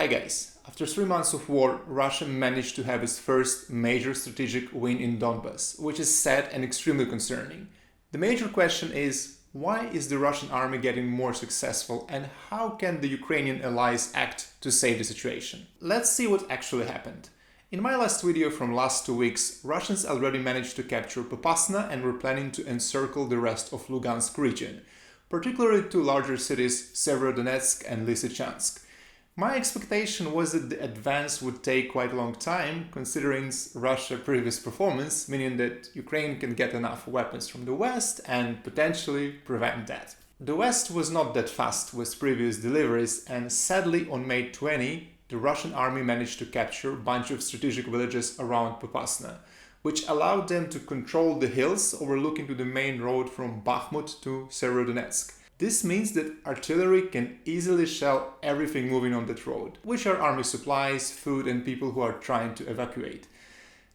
Hi guys, after 3 months of war, Russia managed to have its first major strategic win in Donbass, which is sad and extremely concerning. The major question is, why is the Russian army getting more successful and how can the Ukrainian allies act to save the situation? Let's see what actually happened. In my last video from last 2 weeks, Russians already managed to capture Popasna and were planning to encircle the rest of Lugansk region, particularly two larger cities, Severodonetsk and Lysychansk. My expectation was that the advance would take quite a long time, considering Russia's previous performance, meaning that Ukraine can get enough weapons from the West and potentially prevent that. The West was not that fast with previous deliveries, and sadly on May 20, the Russian army managed to capture a bunch of strategic villages around Popasna, which allowed them to control the hills overlooking to the main road from Bakhmut to Severodonetsk. This means that artillery can easily shell everything moving on that road, which are army supplies, food and people who are trying to evacuate.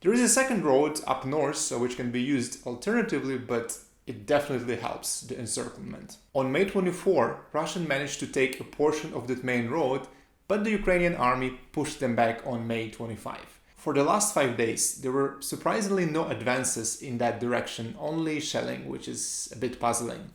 There is a second road up north which can be used alternatively, but it definitely helps the encirclement. On May 24, Russia managed to take a portion of that main road, but the Ukrainian army pushed them back on May 25. For the last 5 days, there were surprisingly no advances in that direction, only shelling, which is a bit puzzling.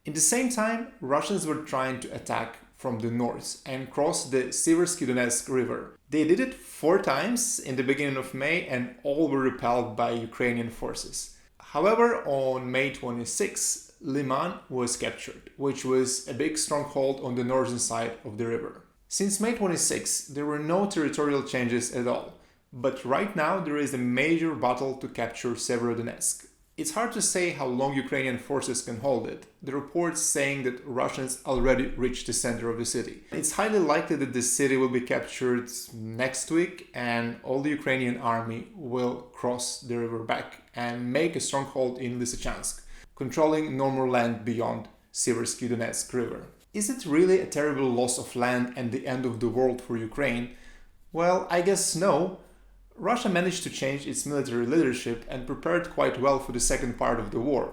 In the same time, Russians were trying to attack from the north and cross the Siversky Donetsk river. They did it 4 times in the beginning of May and all were repelled by Ukrainian forces. However, on May 26, Liman was captured, which was a big stronghold on the northern side of the river. Since May 26, there were no territorial changes at all, but right now there is a major battle to capture Severodonetsk. It's hard to say how long Ukrainian forces can hold it, the reports saying that Russians already reached the center of the city. It's highly likely that the city will be captured next week and all the Ukrainian army will cross the river back and make a stronghold in Lysychansk, controlling normal land beyond Siversky Donetsk river. Is it really a terrible loss of land and the end of the world for Ukraine? Well, I guess no. Russia managed to change its military leadership and prepared quite well for the second part of the war.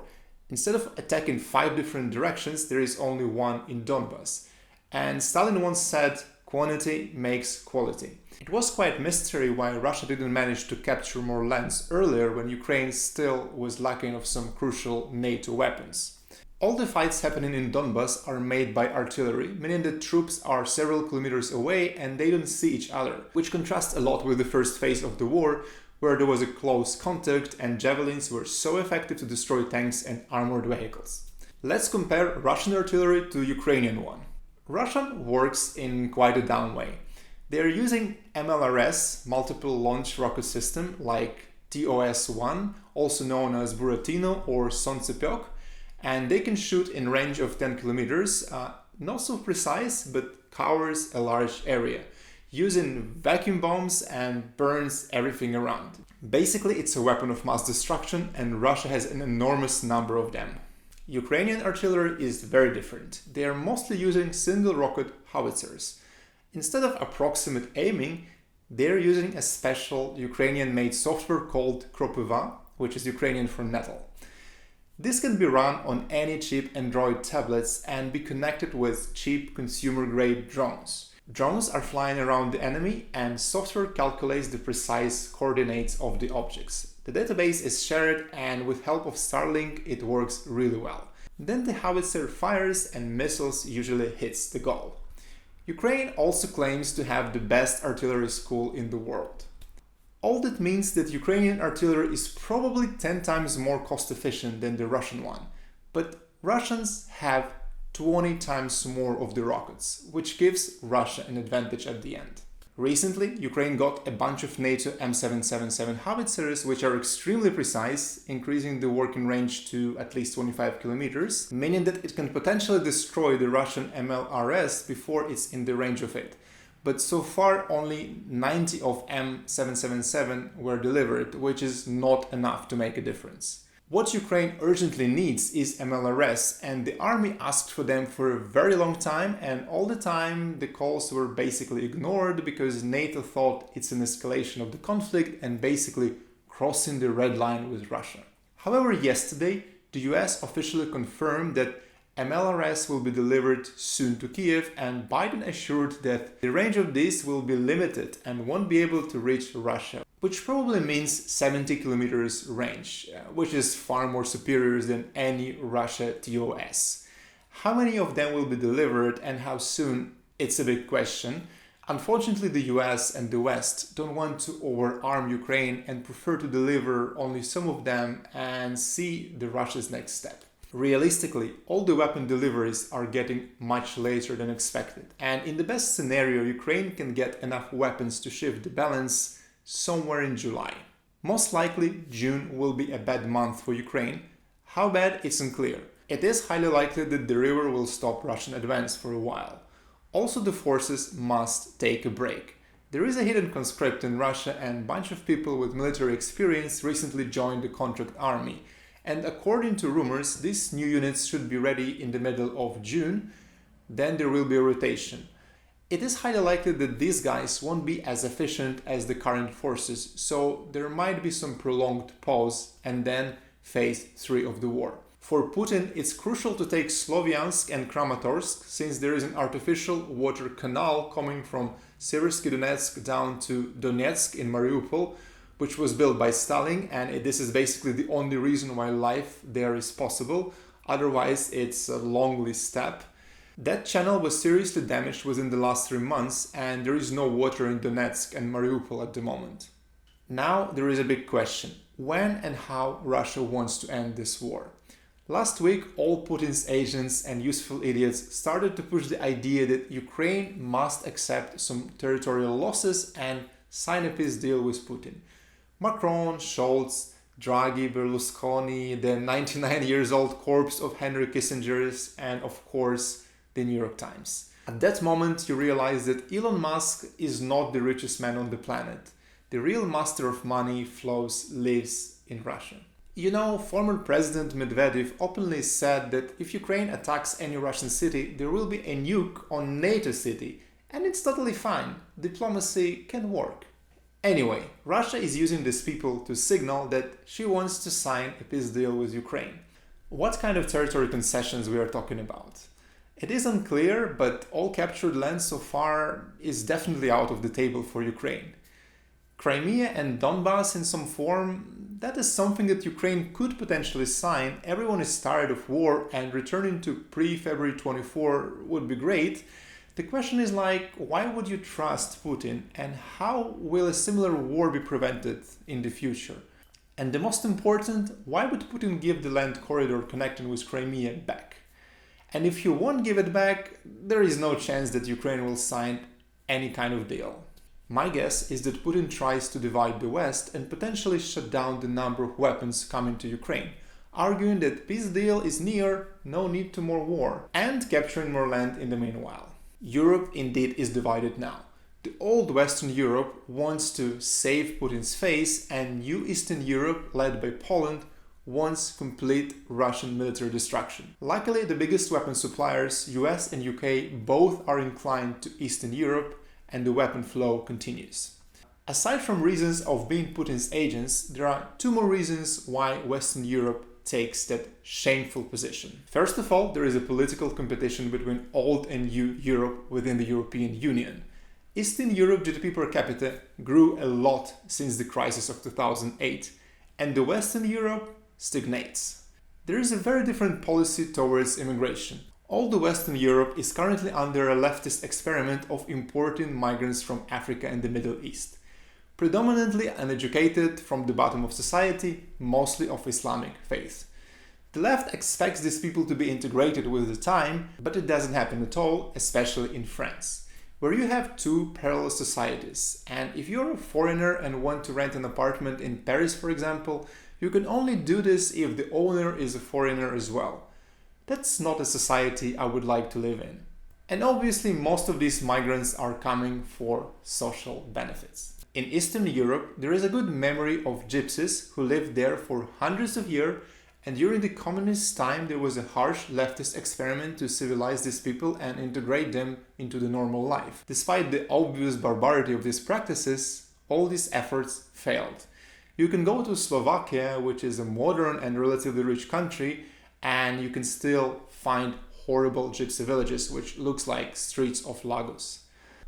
Instead of attacking 5 different directions, there is only one in Donbass. And Stalin once said, quantity makes quality. It was quite mystery why Russia didn't manage to capture more lands earlier when Ukraine still was lacking of some crucial NATO weapons. All the fights happening in Donbass are made by artillery, meaning that troops are several kilometers away and they don't see each other, which contrasts a lot with the first phase of the war, where there was a close contact and javelins were so effective to destroy tanks and armored vehicles. Let's compare Russian artillery to Ukrainian one. Russian works in quite a down way. They are using MLRS, multiple launch rocket system, like TOS-1, also known as Buratino or Solntsepek, and they can shoot in range of 10 kilometers, not so precise, but covers a large area, using vacuum bombs and burns everything around. Basically, it's a weapon of mass destruction and Russia has an enormous number of them. Ukrainian artillery is very different. They are mostly using single rocket howitzers. Instead of approximate aiming, they are using a special Ukrainian-made software called Kropyva, which is Ukrainian for nettle. This can be run on any cheap Android tablets and be connected with cheap consumer-grade drones. Drones are flying around the enemy and software calculates the precise coordinates of the objects. The database is shared and with help of Starlink it works really well. Then the howitzer fires and missiles usually hits the goal. Ukraine also claims to have the best artillery school in the world. All that means that Ukrainian artillery is probably 10 times more cost efficient than the Russian one, but Russians have 20 times more of the rockets, which gives Russia an advantage at the end. Recently, Ukraine got a bunch of NATO M777 howitzers, which are extremely precise, increasing the working range to at least 25 kilometers, meaning that it can potentially destroy the Russian MLRS before it's in the range of it. But so far only 90 of M777 were delivered, which is not enough to make a difference. What Ukraine urgently needs is MLRS, and the army asked for them for a very long time, and all the time the calls were basically ignored because NATO thought it's an escalation of the conflict and basically crossing the red line with Russia. However, yesterday the US officially confirmed that MLRS will be delivered soon to Kiev, and Biden assured that the range of this will be limited and won't be able to reach Russia, which probably means 70 kilometers range, which is far more superior than any Russia TOS. How many of them will be delivered and how soon? It's a big question. Unfortunately, the US and the West don't want to overarm Ukraine and prefer to deliver only some of them and see the Russia's next step. Realistically, all the weapon deliveries are getting much later than expected, and in the best scenario, Ukraine can get enough weapons to shift the balance somewhere in July. Most likely, June will be a bad month for Ukraine. How bad, it's unclear. It is highly likely that the river will stop Russian advance for a while. Also, the forces must take a break. There is a hidden conscript in Russia, and a bunch of people with military experience recently joined the contract army. And according to rumors, these new units should be ready in the middle of June. Then there will be a rotation. It is highly likely that these guys won't be as efficient as the current forces, so there might be some prolonged pause and then phase 3 of the war. For Putin, it's crucial to take Sloviansk and Kramatorsk, since there is an artificial water canal coming from Seversky Donetsk down to Donetsk in Mariupol, which was built by Stalin, and this is basically the only reason why life there is possible. Otherwise, it's a lonely steppe. That channel was seriously damaged within the last 3 months, and there is no water in Donetsk and Mariupol at the moment. Now there is a big question: when and how Russia wants to end this war. Last week, all Putin's agents and useful idiots started to push the idea that Ukraine must accept some territorial losses and sign a peace deal with Putin. Macron, Scholz, Draghi, Berlusconi, the 99 years old corpse of Henry Kissinger, and of course, the New York Times. At that moment, you realize that Elon Musk is not the richest man on the planet. The real master of money flows lives in Russia. You know, former President Medvedev openly said that if Ukraine attacks any Russian city, there will be a nuke on NATO city, and it's totally fine. Diplomacy can work. Anyway, Russia is using these people to signal that she wants to sign a peace deal with Ukraine. What kind of territory concessions we are talking about? It is unclear, but all captured land so far is definitely out of the table for Ukraine. Crimea and Donbass in some form, that is something that Ukraine could potentially sign. Everyone is tired of war, and returning to pre-February 24 would be great. The question is why would you trust Putin, and how will a similar war be prevented in the future? And the most important, why would Putin give the land corridor connecting with Crimea back? And if he won't give it back, there is no chance that Ukraine will sign any kind of deal. My guess is that Putin tries to divide the West and potentially shut down the number of weapons coming to Ukraine, arguing that peace deal is near, no need to more war, and capturing more land in the meanwhile. Europe indeed is divided now. The old Western Europe wants to save Putin's face, and new Eastern Europe, led by Poland, wants complete Russian military destruction. Luckily, the biggest weapon suppliers, US and UK, both are inclined to Eastern Europe, and the weapon flow continues. Aside from reasons of being Putin's agents, there are 2 more reasons why Western Europe takes that shameful position. First of all, there is a political competition between old and new Europe within the European Union. Eastern Europe GDP per capita grew a lot since the crisis of 2008, and the Western Europe stagnates. There is a very different policy towards immigration. All the Western Europe is currently under a leftist experiment of importing migrants from Africa and the Middle East. Predominantly uneducated, from the bottom of society, mostly of Islamic faith. The left expects these people to be integrated with the time, but it doesn't happen at all, especially in France, where you have 2 parallel societies. And if you're a foreigner and want to rent an apartment in Paris, for example, you can only do this if the owner is a foreigner as well. That's not a society I would like to live in. And obviously, most of these migrants are coming for social benefits. In Eastern Europe, there is a good memory of gypsies who lived there for hundreds of years, and during the communist time there was a harsh leftist experiment to civilize these people and integrate them into the normal life. Despite the obvious barbarity of these practices, all these efforts failed. You can go to Slovakia, which is a modern and relatively rich country, and you can still find horrible gypsy villages, which looks like streets of Lagos.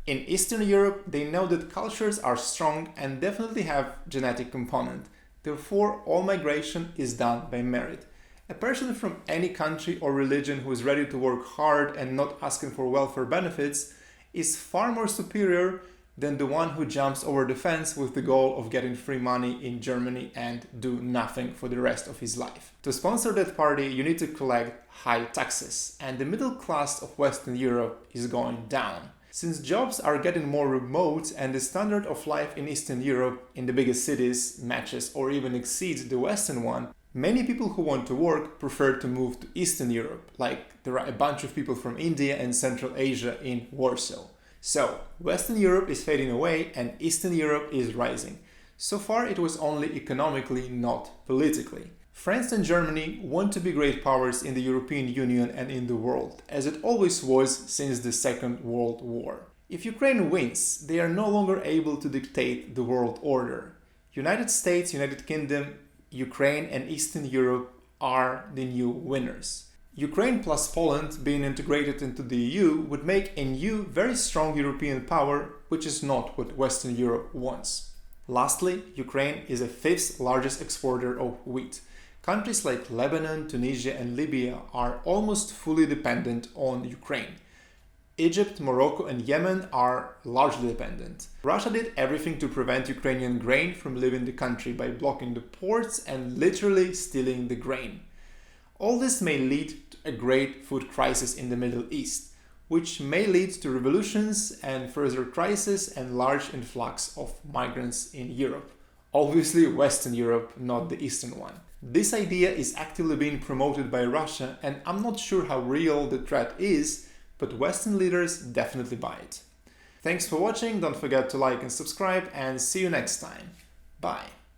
In Eastern Europe, they know that cultures are strong and definitely have genetic component. Therefore, all migration is done by merit. A person from any country or religion who is ready to work hard and not asking for welfare benefits is far more superior than the one who jumps over the fence with the goal of getting free money in Germany and do nothing for the rest of his life. To sponsor that party, you need to collect high taxes, and the middle class of Western Europe is going down. Since jobs are getting more remote and the standard of life in Eastern Europe in the biggest cities matches or even exceeds the Western one, many people who want to work prefer to move to Eastern Europe, like there are a bunch of people from India and Central Asia in Warsaw. So, Western Europe is fading away and Eastern Europe is rising. So far it was only economically, not politically. France and Germany want to be great powers in the European Union and in the world, as it always was since the Second World War. If Ukraine wins, they are no longer able to dictate the world order. United States, United Kingdom, Ukraine and Eastern Europe are the new winners. Ukraine plus Poland being integrated into the EU would make a new, very strong European power, which is not what Western Europe wants. Lastly, Ukraine is the fifth largest exporter of wheat. Countries like Lebanon, Tunisia and Libya are almost fully dependent on Ukraine. Egypt, Morocco and Yemen are largely dependent. Russia did everything to prevent Ukrainian grain from leaving the country by blocking the ports and literally stealing the grain. All this may lead to a great food crisis in the Middle East, which may lead to revolutions and further crisis and large influx of migrants in Europe. Obviously Western Europe, not the Eastern one. This idea is actively being promoted by Russia, and I'm not sure how real the threat is, but Western leaders definitely buy it. Thanks for watching, don't forget to like and subscribe, and see you next time. Bye.